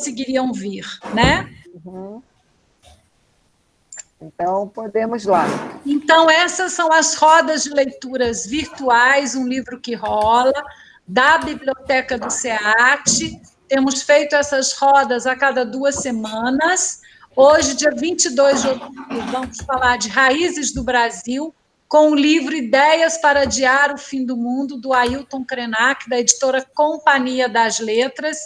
conseguiriam vir, né? Uhum. Então, podemos lá. Então, essas são as rodas de leituras virtuais, um livro que rola, da Biblioteca do SEAT. Temos feito essas rodas a cada 2 semanas. Hoje, dia 22 de outubro, vamos falar de Raízes do Brasil, com o livro Ideias para Adiar o Fim do Mundo, do Ailton Krenak, da editora Companhia das Letras.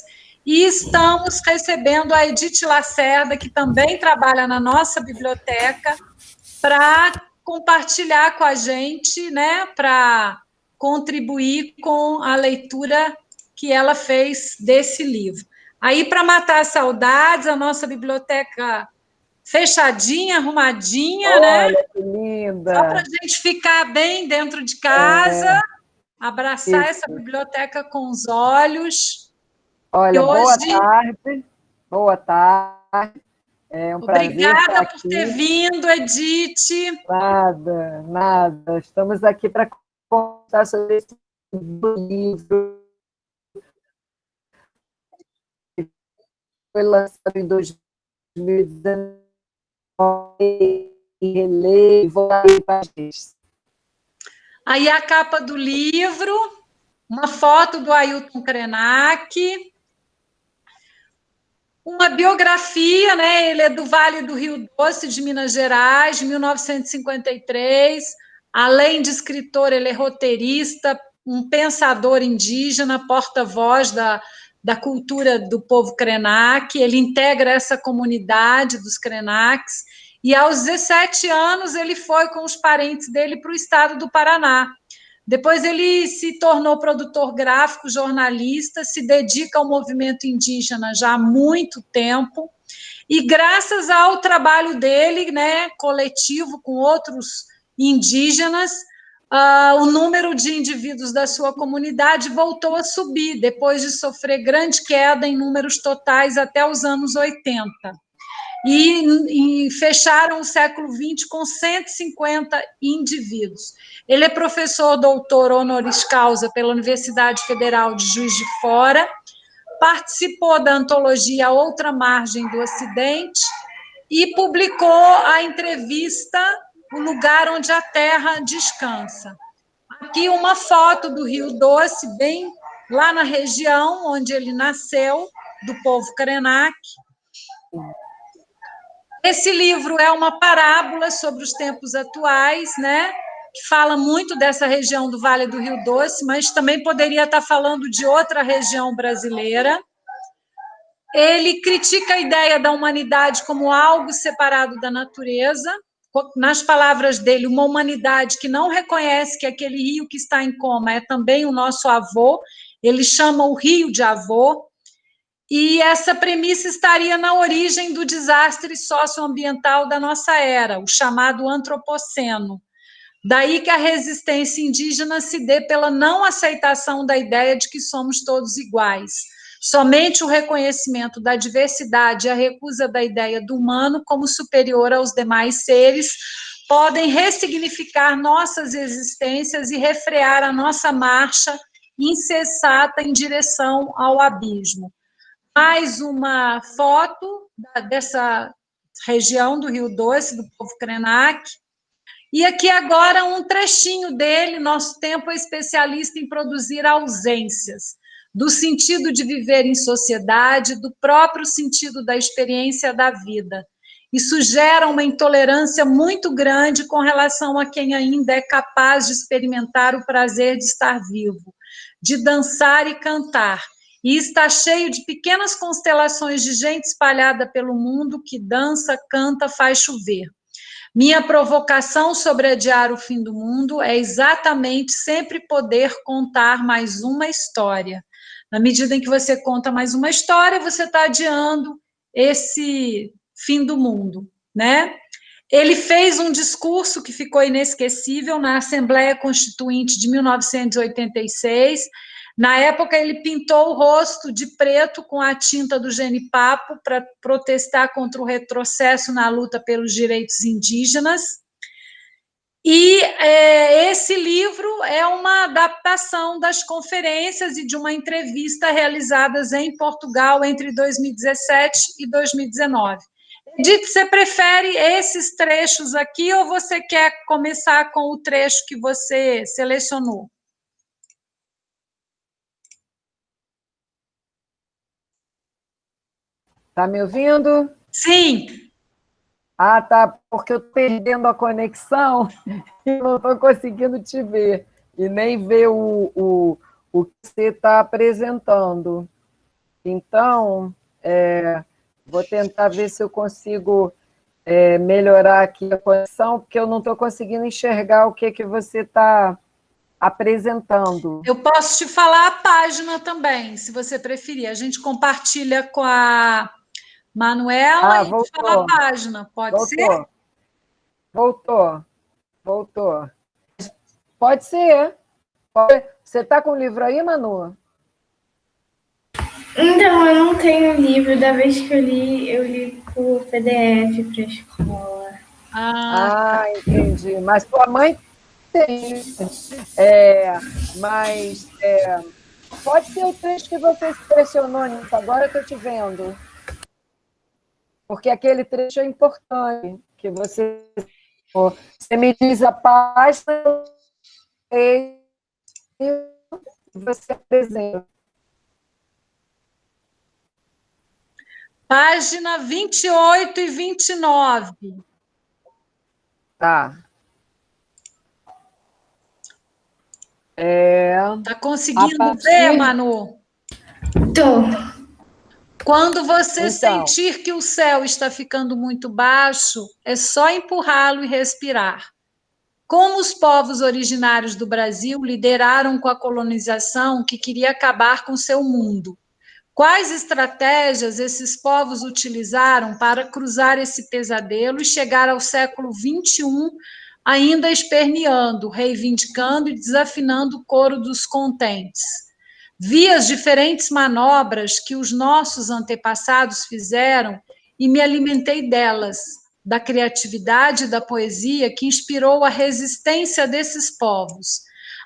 E estamos recebendo a Edith Lacerda, que também trabalha na nossa biblioteca, para compartilhar com a gente, né, para contribuir com a leitura que ela fez desse livro. Aí, para matar as saudades, a nossa biblioteca fechadinha, arrumadinha, né? Olha, que linda! Só para a gente ficar bem dentro de casa, abraçar isso. essa biblioteca com os olhos. Olha, hoje... boa tarde. Boa tarde. É um prazer Obrigada estar por ter vindo, Edith. Nada, nada. Estamos aqui para contar sobre esse livro que foi lançado em 2019 e releio, vou lá para gente. Aí a capa do livro, uma foto do Ailton Krenak, uma biografia, né? Ele é do Vale do Rio Doce, de Minas Gerais, de 1953. Além de escritor, ele é roteirista, um pensador indígena, porta-voz da cultura do povo Krenak. Ele integra essa comunidade dos Krenaks. E aos 17 anos, ele foi com os parentes dele para o estado do Paraná. Depois ele se tornou produtor gráfico, jornalista, se dedica ao movimento indígena já há muito tempo, e graças ao trabalho dele, né, coletivo com outros indígenas, o número de indivíduos da sua comunidade voltou a subir, depois de sofrer grande queda em números totais até os anos 80. E fecharam o século XX com 150 indivíduos. Ele é professor doutor honoris causa pela Universidade Federal de Juiz de Fora, participou da antologia Outra Margem do Ocidente e publicou a entrevista O Lugar Onde a Terra Descansa. Aqui uma foto do Rio Doce, bem lá na região onde ele nasceu, do povo Krenak. Esse livro é uma parábola sobre os tempos atuais, né? Que fala muito dessa região do Vale do Rio Doce, mas também poderia estar falando de outra região brasileira. Ele critica a ideia da humanidade como algo separado da natureza. Nas palavras dele, uma humanidade que não reconhece que aquele rio que está em coma é também o nosso avô. Ele chama o rio de avô. E essa premissa estaria na origem do desastre socioambiental da nossa era, o chamado antropoceno. Daí que a resistência indígena se dê pela não aceitação da ideia de que somos todos iguais. Somente o reconhecimento da diversidade e a recusa da ideia do humano como superior aos demais seres podem ressignificar nossas existências e refrear a nossa marcha incessata em direção ao abismo. Mais uma foto dessa região do Rio Doce, do povo Krenak. E aqui agora um trechinho dele. Nosso tempo é especialista em produzir ausências, do sentido de viver em sociedade, do próprio sentido da experiência da vida. Isso gera uma intolerância muito grande com relação a quem ainda é capaz de experimentar o prazer de estar vivo, de dançar e cantar. E está cheio de pequenas constelações de gente espalhada pelo mundo que dança, canta, faz chover. Minha provocação sobre adiar o fim do mundo é exatamente sempre poder contar mais uma história. Na medida em que você conta mais uma história, você está adiando esse fim do mundo, né? Ele fez um discurso que ficou inesquecível na Assembleia Constituinte de 1986. Na época, ele pintou o rosto de preto com a tinta do genipapo para protestar contra o retrocesso na luta pelos direitos indígenas. E esse livro é uma adaptação das conferências e de uma entrevista realizadas em Portugal entre 2017 e 2019. Edith, você prefere esses trechos aqui ou você quer começar com o trecho que você selecionou? Está me ouvindo? Sim. Ah, tá, porque eu estou perdendo a conexão e não estou conseguindo te ver, e nem ver o que você está apresentando. Então, vou tentar ver se eu consigo melhorar aqui a conexão, porque eu não estou conseguindo enxergar o que você está apresentando. Eu posso te falar a página também, se você preferir. A gente compartilha com a Manuela e fala a página, pode ser? Voltou. Pode ser. Você está com o livro aí, Manu? Então, eu não tenho livro. Da vez que eu li por PDF para a escola. Ah, entendi. Mas tua mãe tem. Mas pode ser o trecho que você selecionou, Nisso. Agora eu estou te vendo. Porque aquele trecho é importante. Que você me diz a página e você apresenta. Página 28 e 29. Tá. Tá conseguindo ver, Manu? Tô. Quando você sentir que o céu está ficando muito baixo, é só empurrá-lo e respirar. Como os povos originários do Brasil lideraram com a colonização que queria acabar com seu mundo? Quais estratégias esses povos utilizaram para cruzar esse pesadelo e chegar ao século XXI ainda esperneando, reivindicando e desafinando o coro dos contentes? Vi as diferentes manobras que os nossos antepassados fizeram e me alimentei delas, da criatividade e da poesia que inspirou a resistência desses povos.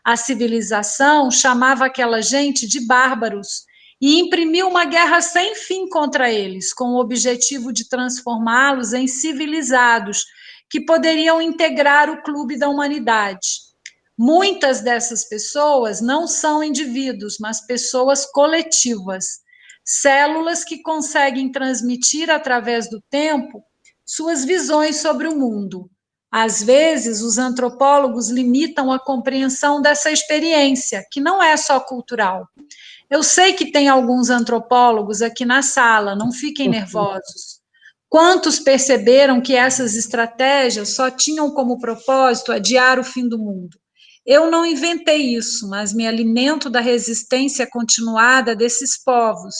A civilização chamava aquela gente de bárbaros e imprimiu uma guerra sem fim contra eles, com o objetivo de transformá-los em civilizados que poderiam integrar o clube da humanidade. Muitas dessas pessoas não são indivíduos, mas pessoas coletivas, células que conseguem transmitir através do tempo suas visões sobre o mundo. Às vezes, os antropólogos limitam a compreensão dessa experiência, que não é só cultural. Eu sei que tem alguns antropólogos aqui na sala, não fiquem nervosos. Quantos perceberam que essas estratégias só tinham como propósito adiar o fim do mundo? Eu não inventei isso, mas me alimento da resistência continuada desses povos,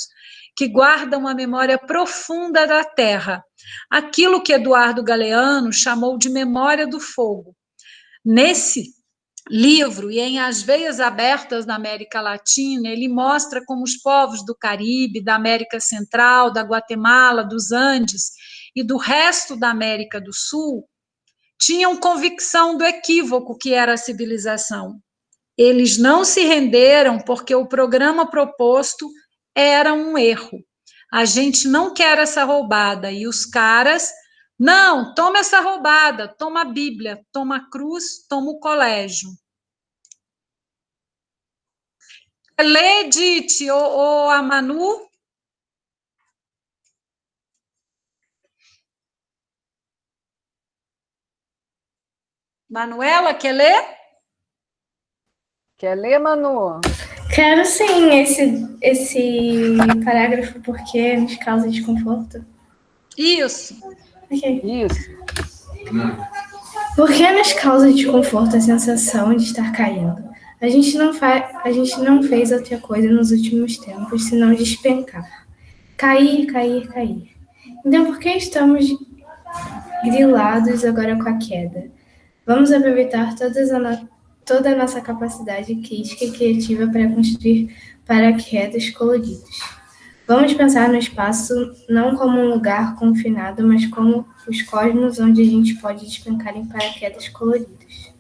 que guardam a memória profunda da terra, aquilo que Eduardo Galeano chamou de memória do fogo. Nesse livro e em As Veias Abertas da América Latina, ele mostra como os povos do Caribe, da América Central, da Guatemala, dos Andes e do resto da América do Sul tinham convicção do equívoco que era a civilização. Eles não se renderam porque o programa proposto era um erro. A gente não quer essa roubada. E os caras, não, toma essa roubada, toma a Bíblia, toma a cruz, toma o colégio. Lê, Edith, ou a Manu? Manuela, quer ler? Quer ler, Manu? Quero sim esse parágrafo, porque nos causa desconforto. Isso. Okay. Isso. Por que nos causa desconforto a sensação de estar caindo? A gente não fez outra coisa nos últimos tempos, senão despencar. Cair. Então, por que estamos grilados agora com a queda? Vamos aproveitar toda a nossa capacidade crítica e criativa para construir paraquedas coloridos. Vamos pensar no espaço não como um lugar confinado, mas como os cosmos onde a gente pode despencar em paraquedas coloridos.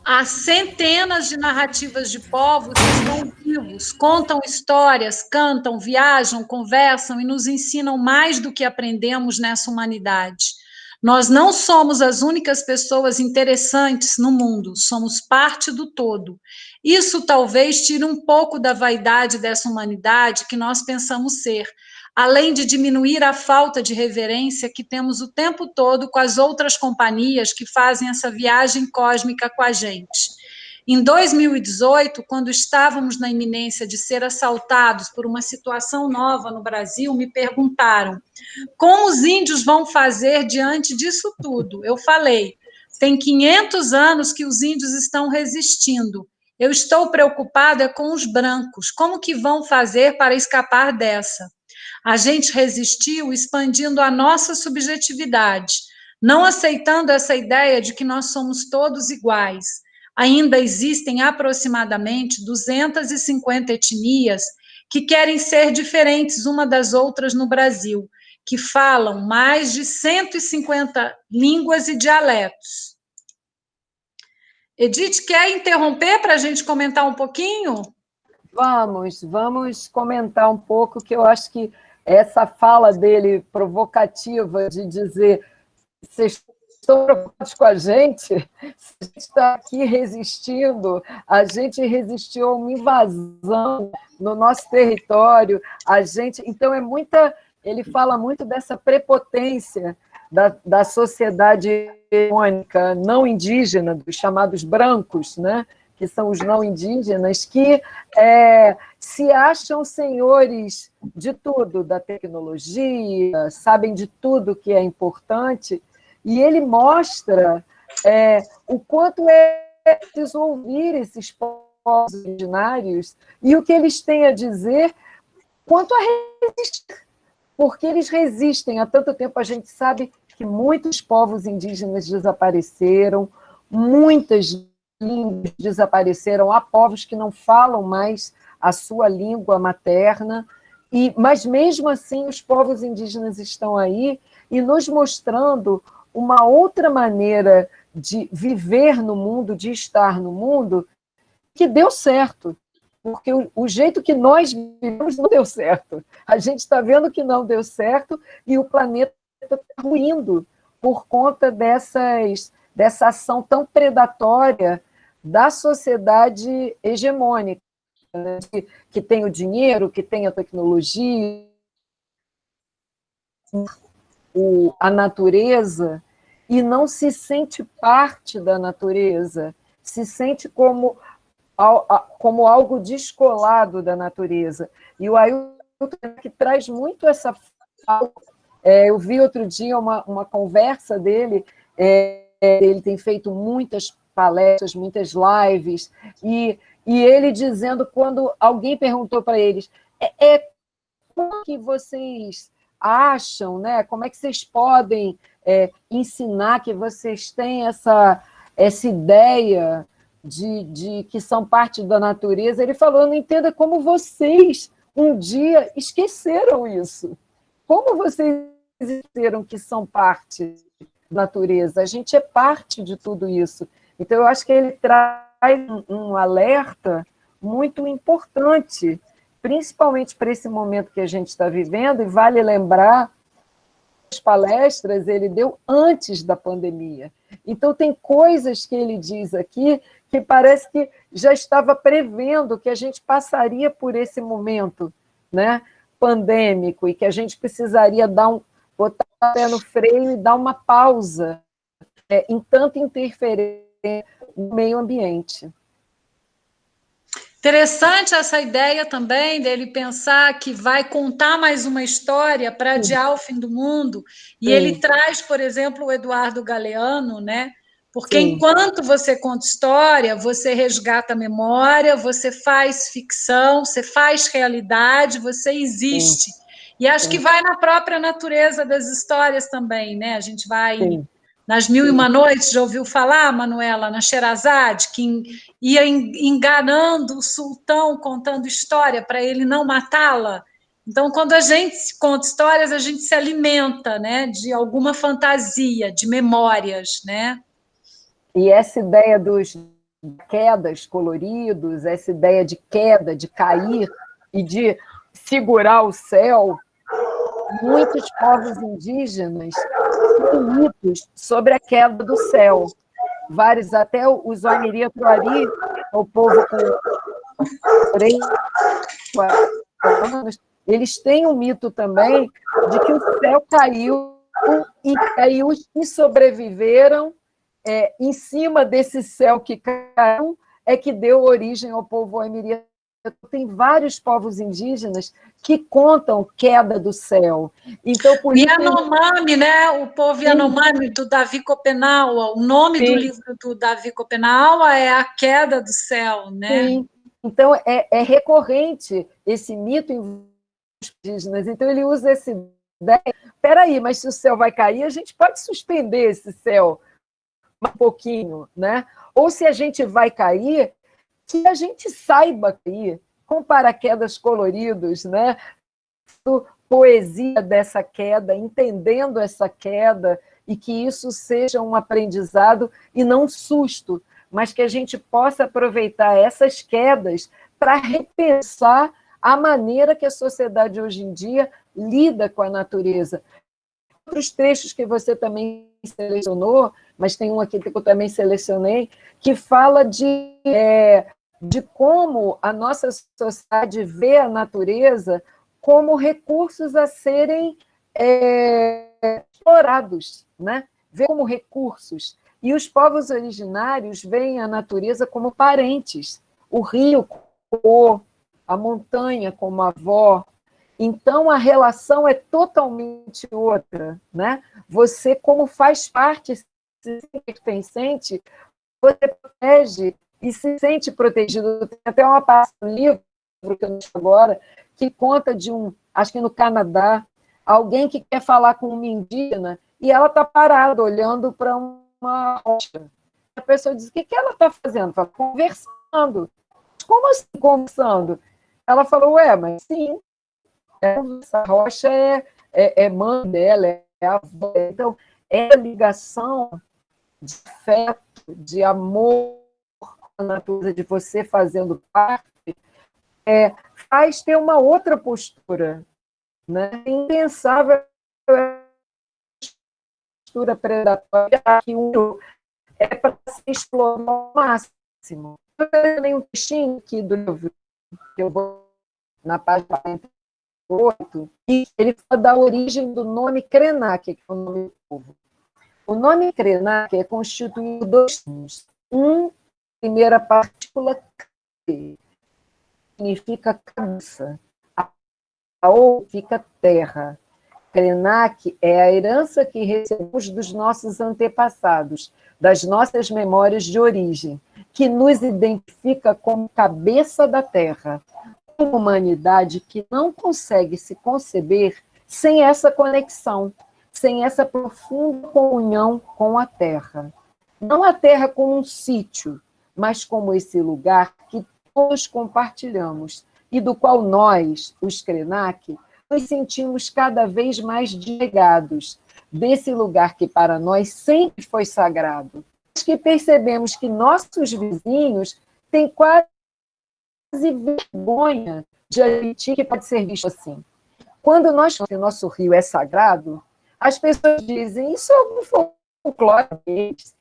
há centenas de narrativas de povos que estão vivos, contam histórias, cantam, viajam, conversam e nos ensinam mais do que aprendemos nessa humanidade. Nós não somos as únicas pessoas interessantes no mundo, somos parte do todo. Isso talvez tire um pouco da vaidade dessa humanidade que nós pensamos ser, além de diminuir a falta de reverência que temos o tempo todo com as outras companhias que fazem essa viagem cósmica com a gente. Em 2018, quando estávamos na iminência de ser assaltados por uma situação nova no Brasil, me perguntaram como os índios vão fazer diante disso tudo. Eu falei, tem 500 anos que os índios estão resistindo. Eu estou preocupada com os brancos. Como que vão fazer para escapar dessa? A gente resistiu expandindo a nossa subjetividade, não aceitando essa ideia de que nós somos todos iguais. Ainda existem aproximadamente 250 etnias que querem ser diferentes uma das outras no Brasil, que falam mais de 150 línguas e dialetos. Edith, quer interromper para a gente comentar um pouquinho? Vamos comentar um pouco, que eu acho que essa fala dele provocativa de dizer vocês estão preocupados com a gente está aqui resistindo, a gente resistiu a uma invasão no nosso território, então ele fala muito dessa prepotência da sociedade hegemônica não indígena, dos chamados brancos, né? Que são os não indígenas, que se acham senhores de tudo, da tecnologia, sabem de tudo que é importante, e ele mostra o quanto é preciso ouvir esses povos originários e o que eles têm a dizer quanto a resistir, porque eles resistem há tanto tempo. A gente sabe que muitos povos indígenas desapareceram, muitas línguas desapareceram, há povos que não falam mais a sua língua materna, mas mesmo assim os povos indígenas estão aí e nos mostrando uma outra maneira de viver no mundo, de estar no mundo, que deu certo, porque o jeito que nós vivemos não deu certo. A gente está vendo que não deu certo e o planeta está ruindo por conta dessa ação tão predatória da sociedade hegemônica, né? Que tem o dinheiro, que tem a tecnologia, a natureza, e não se sente parte da natureza, se sente como algo descolado da natureza. E o Ailton que traz muito essa fala. Eu vi outro dia uma conversa dele, ele tem feito muitas palestras, muitas lives, e ele dizendo, quando alguém perguntou para eles, como que vocês acham, né? Como é que vocês podem ensinar que vocês têm essa ideia de que são parte da natureza? Ele falou, não entenda como vocês um dia esqueceram isso. Como vocês esqueceram que são parte da natureza? A gente é parte de tudo isso. Então, eu acho que ele traz um alerta muito importante, principalmente para esse momento que a gente está vivendo, e vale lembrar, as palestras ele deu antes da pandemia. Então, tem coisas que ele diz aqui que parece que já estava prevendo que a gente passaria por esse momento, né, pandêmico, e que a gente precisaria botar o pé no freio e dar uma pausa em tanta interferência no meio ambiente. Interessante essa ideia também dele pensar que vai contar mais uma história para adiar o fim do mundo, e ele traz, por exemplo, o Eduardo Galeano, né? Porque enquanto você conta história, você resgata a memória, você faz ficção, você faz realidade, você existe. E acho que vai na própria natureza das histórias também, né? A gente vai nas Mil e Uma Noites, já ouviu falar, Manuela, na Sherazade, que ia enganando o sultão, contando história para ele não matá-la. Então, quando a gente conta histórias, a gente se alimenta, né, de alguma fantasia, de memórias, né? E essa ideia dos quedas coloridos, essa ideia de queda, de cair e de segurar o céu, muitos povos indígenas têm mitos sobre a queda do céu. Vários, até os Oaniri-Tuari, o povo com 4 anos, eles têm um mito também de que o céu caiu e os que sobreviveram em cima desse céu que caiu é que deu origem ao povo Oaniri. Tem vários povos indígenas que contam queda do céu. Então, por isso Yanomami, né? O povo Yanomami, do Davi Copenaua. O nome do livro do Davi Copenaua é A Queda do Céu, né? Sim. Então, é recorrente esse mito em indígenas. Então, ele usa essa ideia. Espera aí, mas se o céu vai cair, a gente pode suspender esse céu um pouquinho, né? Ou se a gente vai cair, que a gente saiba cair, com paraquedas coloridos, né? Poesia dessa queda, entendendo essa queda, e que isso seja um aprendizado e não um susto, mas que a gente possa aproveitar essas quedas para repensar a maneira que a sociedade hoje em dia lida com a natureza. Outros trechos que você também selecionou, mas tem um aqui que eu também selecionei, que fala de como a nossa sociedade vê a natureza como recursos a serem explorados, né? Vê como recursos. E os povos originários veem a natureza como parentes, o rio como a montanha como avó. Então, a relação é totalmente outra, né? Você, como faz parte, se sente pertencente, você protege e se sente protegido. Tem até uma parte do livro que eu não agora, que conta de acho que no Canadá, alguém que quer falar com uma indígena e ela está parada, olhando para uma rocha. A pessoa diz, o que ela está fazendo? Fala, conversando. Como assim conversando? Ela falou, mas sim, essa rocha é mãe dela, é a avó. Então, é a ligação de afeto, de amor à natureza, de você fazendo parte, faz ter uma outra postura, né? É impensável a postura predatória que é para se explorar ao máximo. Eu tenho um textinho aqui do livro, que eu vou na página 48, e ele fala da origem do nome Krenak, que é o nome do povo. O nome Krenak é constituído de 2 termos. Primeira partícula, significa cabeça. A outra fica terra. Krenak é a herança que recebemos dos nossos antepassados, das nossas memórias de origem, que nos identifica como cabeça da terra. Uma humanidade que não consegue se conceber sem essa conexão, sem essa profunda comunhão com a terra. Não a terra como um sítio, mas como esse lugar que todos compartilhamos e do qual nós, os Krenak, nos sentimos cada vez mais desligados desse lugar que para nós sempre foi sagrado. Que percebemos que nossos vizinhos têm quase vergonha de admitir que pode ser visto assim. Quando nós falamos que o nosso rio é sagrado, as pessoas dizem, isso é algum folclore deles.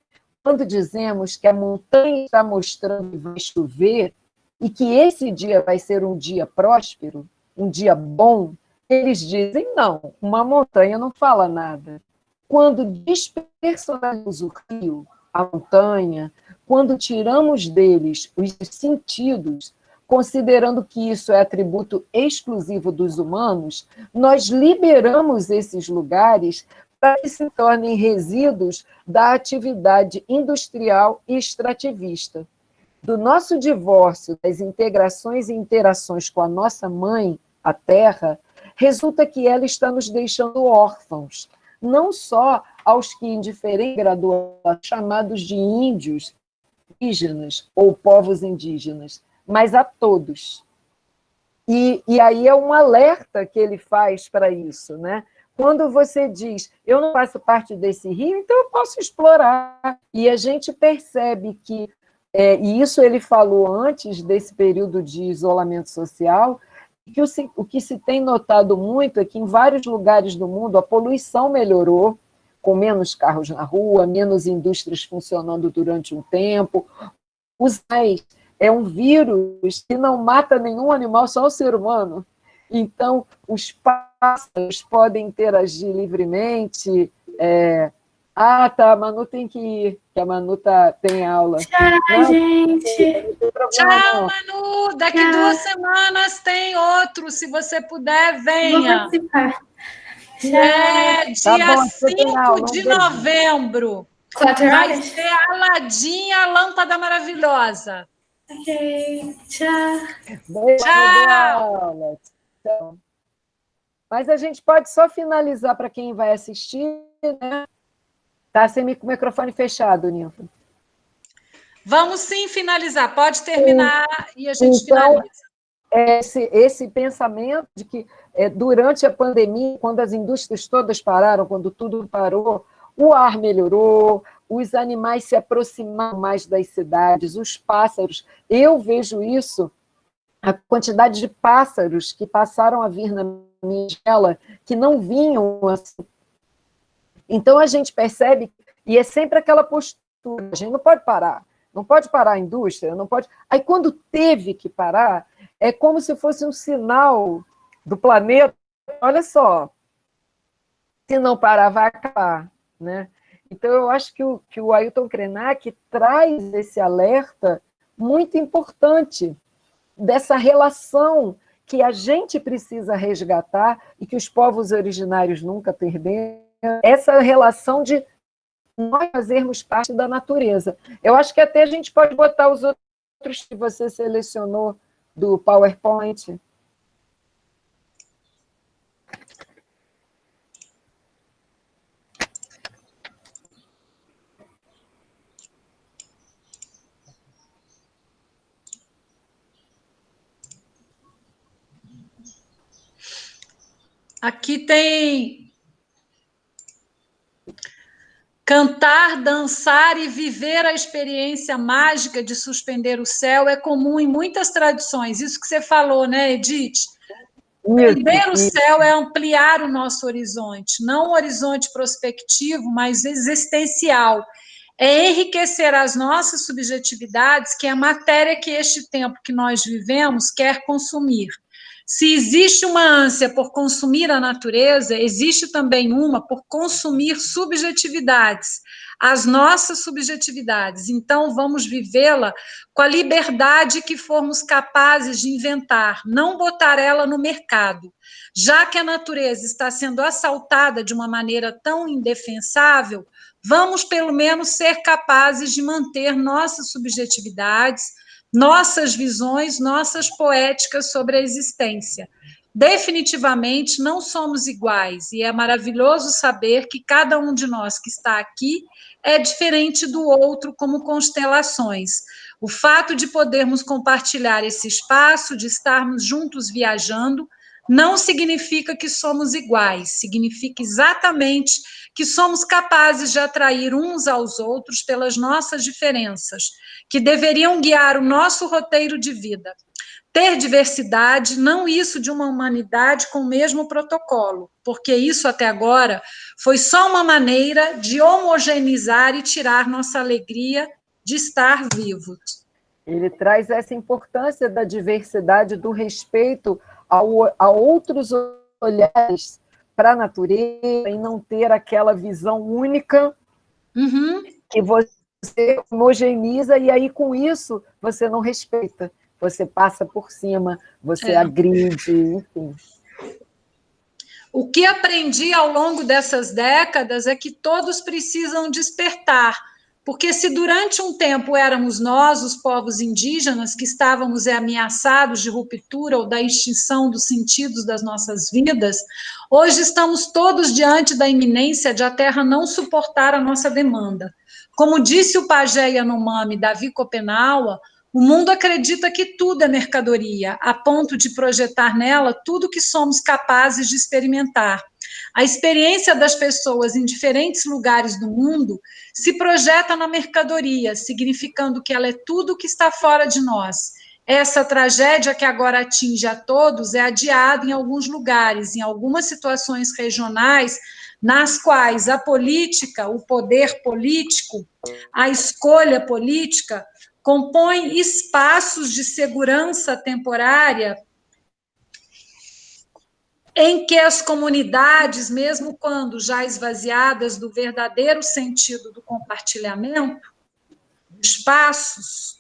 Quando dizemos que a montanha está mostrando que vai chover e que esse dia vai ser um dia próspero, um dia bom, eles dizem, não, uma montanha não fala nada. Quando despersonalizamos o rio, a montanha, quando tiramos deles os sentidos, considerando que isso é atributo exclusivo dos humanos, nós liberamos esses lugares para que se tornem resíduos da atividade industrial e extrativista. Do nosso divórcio, das integrações e interações com a nossa mãe, a terra, resulta que ela está nos deixando órfãos, não só aos que, em diferente graduação, chamados de índios, indígenas ou povos indígenas, mas a todos. E aí é um alerta que ele faz para isso, né? Quando você diz, eu não faço parte desse rio, então eu posso explorar. E a gente percebe que e isso ele falou antes desse período de isolamento social, que o que se tem notado muito é que em vários lugares do mundo a poluição melhorou, com menos carros na rua, menos indústrias funcionando durante um tempo. É um vírus que não mata nenhum animal, só o ser humano. Então, os pássaros podem interagir livremente. Tá, a Manu tem que ir, que a Manu tem aula. Tchau, gente. Tchau, Manu. Daqui 2 semanas tem outro. Se você puder, venha. Vou participar. Dia 5 de novembro. 4 Vai horas? ser Aladinha, a Lâmpada Maravilhosa. Ok, tchau. Tchau. Tchau. Mas a gente pode só finalizar para quem vai assistir, né? Tá sem o microfone fechado, Ninfa. Vamos sim finalizar. Pode terminar e a gente finaliza. Esse pensamento de que durante a pandemia, quando as indústrias todas pararam, quando tudo parou, o ar melhorou, os animais se aproximaram mais das cidades, os pássaros. Eu vejo isso, a quantidade de pássaros que passaram a vir na minha janela, que não vinham assim. Então, a gente percebe, e é sempre aquela postura, a gente não pode parar a indústria, não pode... Aí, quando teve que parar, é como se fosse um sinal do planeta, olha só, se não parar, vai acabar, né? Então, eu acho que o Ailton Krenak traz esse alerta muito importante dessa relação que a gente precisa resgatar e que os povos originários nunca perderam, essa relação de nós fazermos parte da natureza. Eu acho que até a gente pode botar os outros que você selecionou do PowerPoint. Aqui tem cantar, dançar e viver a experiência mágica de suspender o céu é comum em muitas tradições. Isso que você falou, né, Edith? Suspender o céu é ampliar o nosso horizonte, não um horizonte prospectivo, mas existencial. É enriquecer as nossas subjetividades, que é a matéria que este tempo que nós vivemos quer consumir. Se existe uma ânsia por consumir a natureza, existe também uma por consumir subjetividades, as nossas subjetividades. Então, vamos vivê-la com a liberdade que formos capazes de inventar, não botar ela no mercado. Já que a natureza está sendo assaltada de uma maneira tão indefensável, vamos, pelo menos, ser capazes de manter nossas subjetividades, nossas visões, nossas poéticas sobre a existência. Definitivamente não somos iguais, e é maravilhoso saber que cada um de nós que está aqui é diferente do outro como constelações. O fato de podermos compartilhar esse espaço, de estarmos juntos viajando, não significa que somos iguais, significa exatamente que somos capazes de atrair uns aos outros pelas nossas diferenças, que deveriam guiar o nosso roteiro de vida. Ter diversidade, não isso de uma humanidade com o mesmo protocolo, porque isso até agora foi só uma maneira de homogeneizar e tirar nossa alegria de estar vivos. Ele traz essa importância da diversidade, do respeito a outros olhares para a natureza e não ter aquela visão única que você homogeneiza, e aí, com isso, você não respeita, você passa por cima, você agride, enfim. O que aprendi ao longo dessas décadas é que todos precisam despertar, porque se durante um tempo éramos nós, os povos indígenas, que estávamos ameaçados de ruptura ou da extinção dos sentidos das nossas vidas, hoje estamos todos diante da iminência de a Terra não suportar a nossa demanda. Como disse o pajé Yanomami Davi Copenaua, O mundo acredita que tudo é mercadoria, a ponto de projetar nela tudo que somos capazes de experimentar. A experiência das pessoas em diferentes lugares do mundo se projeta na mercadoria, significando que ela é tudo que está fora de nós. Essa tragédia que agora atinge a todos é adiada em alguns lugares, em algumas situações regionais, nas quais a política, o poder político, a escolha política, compõe espaços de segurança temporária em que as comunidades, mesmo quando já esvaziadas do verdadeiro sentido do compartilhamento de espaços,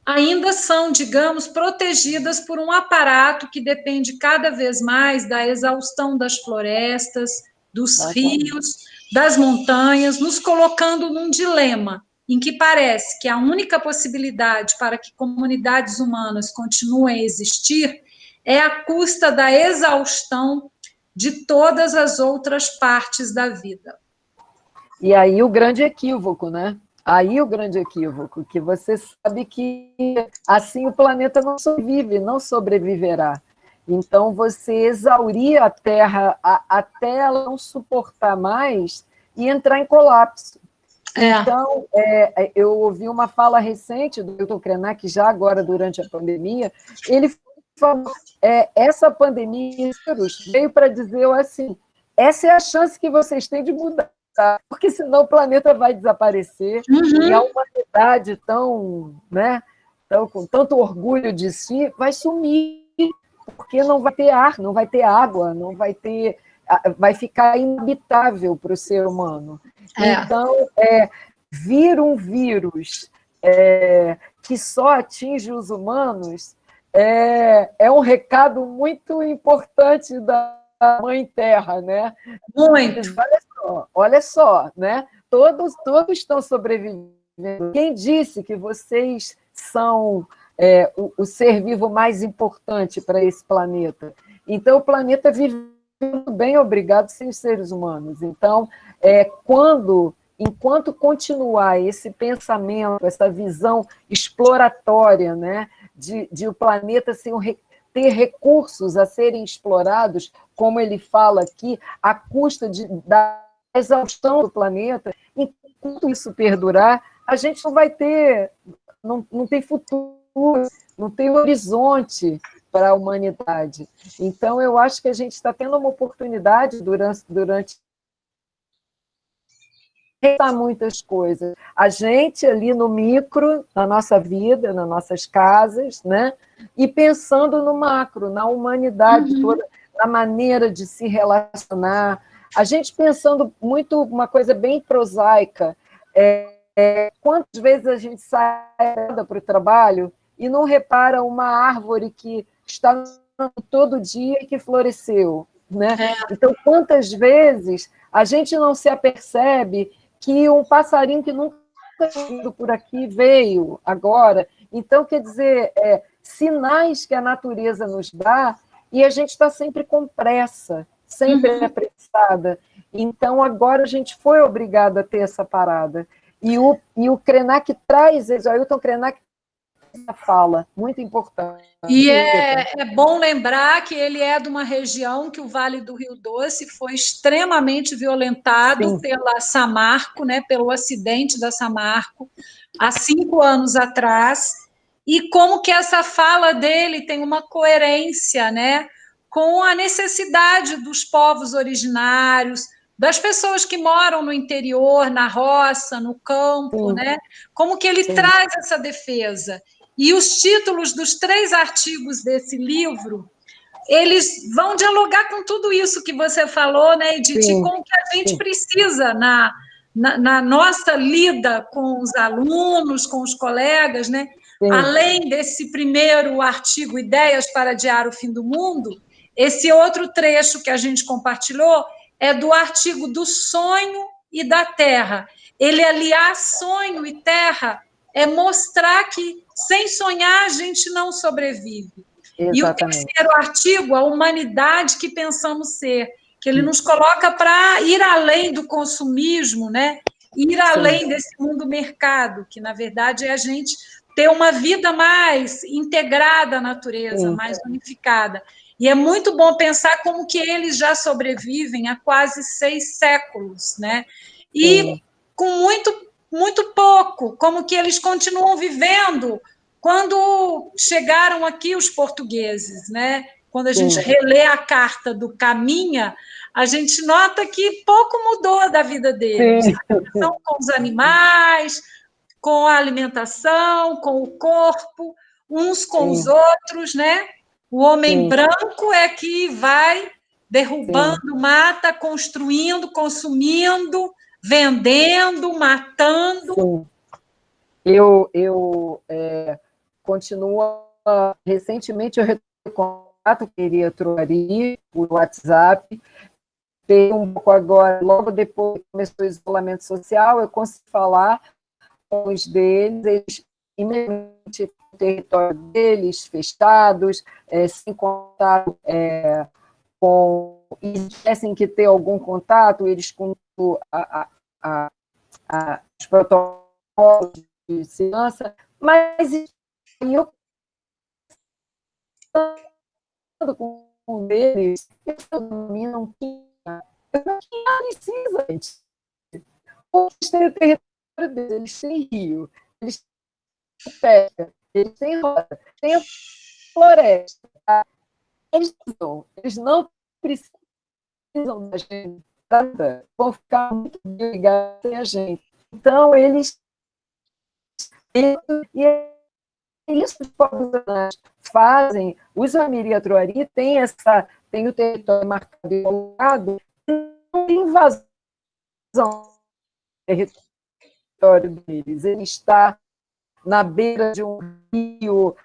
ainda são, digamos, protegidas por um aparato que depende cada vez mais da exaustão das florestas, dos rios, das montanhas, nos colocando num dilema em que parece que a única possibilidade para que comunidades humanas continuem a existir é à custa da exaustão de todas as outras partes da vida. E aí o grande equívoco, né? Aí o grande equívoco, que você sabe que assim o planeta não sobrevive, não sobreviverá. Então, você exaurir a Terra até ela não suportar mais e entrar em colapso. Então, eu ouvi uma fala recente do Dr. Krenak, já agora durante a pandemia, ele falou, essa pandemia veio para dizer assim, essa é a chance que vocês têm de mudar, porque senão o planeta vai desaparecer, e a humanidade né, com tanto orgulho de si, vai sumir, porque não vai ter ar, não vai ter água, não vai ter, vai ficar inabitável para o ser humano. Então, vir um vírus que só atinge os humanos é um recado muito importante da Mãe Terra, né? Muito. Olha só, né? Todos estão sobrevivendo. Quem disse que vocês são o ser vivo mais importante para esse planeta? Então, o planeta vive bem, obrigado, sem os seres humanos. Então, enquanto continuar esse pensamento, essa visão exploratória, né, de o planeta ter recursos a serem explorados, como ele fala aqui, à custa da exaustão do planeta, enquanto isso perdurar, a gente não vai ter, não tem futuro, não tem horizonte para a humanidade. Então, eu acho que a gente está tendo uma oportunidade durante muitas coisas. A gente ali no micro, na nossa vida, nas nossas casas, né? E pensando no macro, na humanidade toda, na maneira de se relacionar. A gente pensando muito, uma coisa bem prosaica, quantas vezes a gente sai para o trabalho e não repara uma árvore que está todo dia e que floresceu, né? Então, quantas vezes a gente não se apercebe que um passarinho que nunca vindo por aqui veio agora? Então, quer dizer, sinais que a natureza nos dá, e a gente está sempre com pressa, sempre apressada. Então, agora a gente foi obrigado a ter essa parada. E o Krenak traz, Ailton Krenak fala, muito importante. E é bom lembrar que ele é de uma região que o Vale do Rio Doce foi extremamente violentado pela Samarco, né, pelo acidente da Samarco, há 5 anos atrás, e como que essa fala dele tem uma coerência, né, com a necessidade dos povos originários, das pessoas que moram no interior, na roça, no campo, né, como que ele traz essa defesa. E os títulos dos 3 artigos desse livro, eles vão dialogar com tudo isso que você falou, né, Edith, como que a gente precisa, na nossa lida com os alunos, com os colegas, né, além desse primeiro artigo, Ideias para Adiar o Fim do Mundo, esse outro trecho que a gente compartilhou é do artigo do sonho e da terra. Ele aliar sonho e terra é mostrar que sem sonhar a gente não sobrevive. Exatamente. E o terceiro artigo, a humanidade que pensamos ser, que ele nos coloca para ir além do consumismo, né? Ir além desse mundo mercado, que na verdade é a gente ter uma vida mais integrada à natureza, mais unificada. E é muito bom pensar como que eles já sobrevivem há quase 6 séculos, né? E com muito pouco, como que eles continuam vivendo quando chegaram aqui os portugueses, né? Quando a gente relê a carta do Caminha, a gente nota que pouco mudou da vida deles. A relação com os animais, com a alimentação, com o corpo, uns com os outros, né? O homem branco é que vai derrubando mata, construindo, consumindo, vendendo, matando. Sim. Eu continuo. Recentemente, eu retomei contato com a Troari por WhatsApp. Tem um pouco agora, logo depois que começou o isolamento social, eu consegui falar com os deles, eles imediatamente o território deles fechados, sem contato com, e tivessem que ter algum contato, eles com os protocolos de segurança, mas eu com um deles, eu não tinha, precisa, gente. Eles têm o território deles, eles têm rio, eles têm pesca, eles têm roda, têm floresta. Eles não precisam da gente, nada, vão ficar muito ligados sem a gente. Então, e é isso que os povos fazem. Os Amiri e a Troari têm o território marcado e colocado, não tem invasão do território deles. Ele está na beira de um rio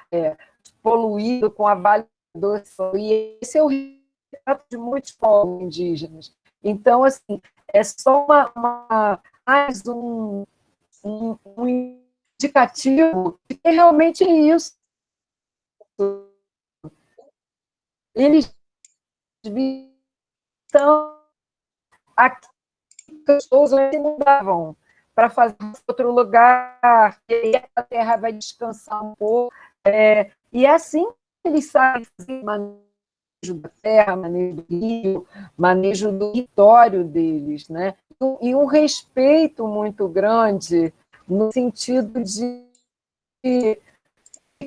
poluído com a Vale do Sol. E esse é o retrato de muitos povos indígenas. Então, assim, é só mais um indicativo de que realmente é isso. Eles estão aqui, as pessoas se mudavam para fazer outro lugar, e aí a terra vai descansar um pouco. E é assim que eles sabem fazer manejo da terra, manejo do rio, manejo do território deles, né? E um respeito muito grande no sentido de que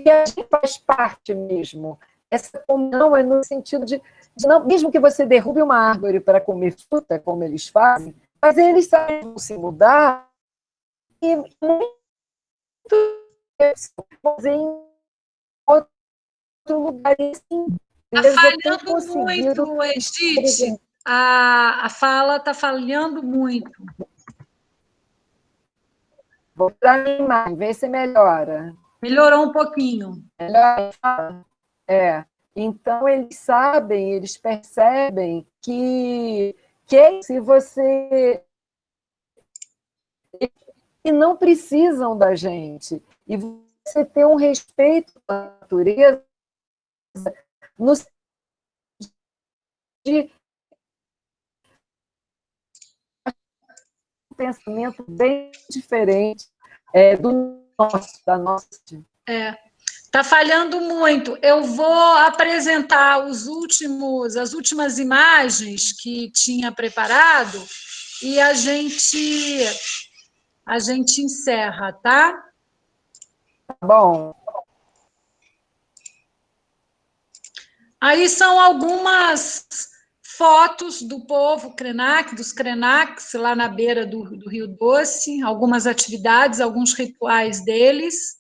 a gente faz parte mesmo. Essa comunhão é no sentido de não, mesmo que você derrube uma árvore para comer fruta, como eles fazem, mas eles sabem se mudar e muito fazer em outro lugar. Está falhando muito, Edith. A fala está falhando muito. Vou para a imagem, ver se melhora. Melhorou um pouquinho. Melhora? Então, eles sabem, eles percebem que se você... E não precisam da gente. E você ter um respeito pela natureza no de um pensamento bem diferente da nossa. Está falhando muito. Eu vou apresentar as últimas imagens que tinha preparado e a gente encerra, tá? Bom. Aí são algumas fotos do povo Krenak, dos Krenaks, lá na beira do Rio Doce, algumas atividades, alguns rituais deles.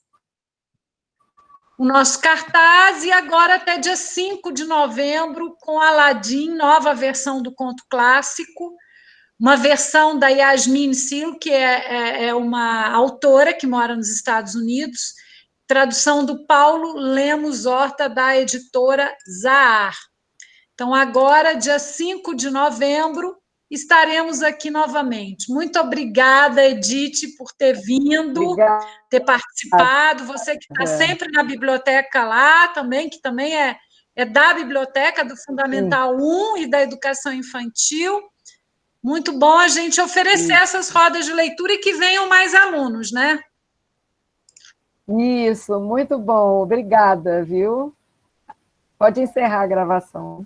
O nosso cartaz, e agora até dia 5 de novembro, com Aladim, nova versão do conto clássico, uma versão da Yasmin Sil, que é uma autora que mora nos Estados Unidos, tradução do Paulo Lemos Horta, da editora Zahar. Então, agora, dia 5 de novembro, estaremos aqui novamente. Muito obrigada, Edith, por ter vindo, ter participado. Você que está sempre na biblioteca lá também, que também é da biblioteca do Fundamental 1 e da Educação Infantil. Muito bom a gente oferecer essas rodas de leitura e que venham mais alunos, né? Isso, muito bom. Obrigada, viu? Pode encerrar a gravação.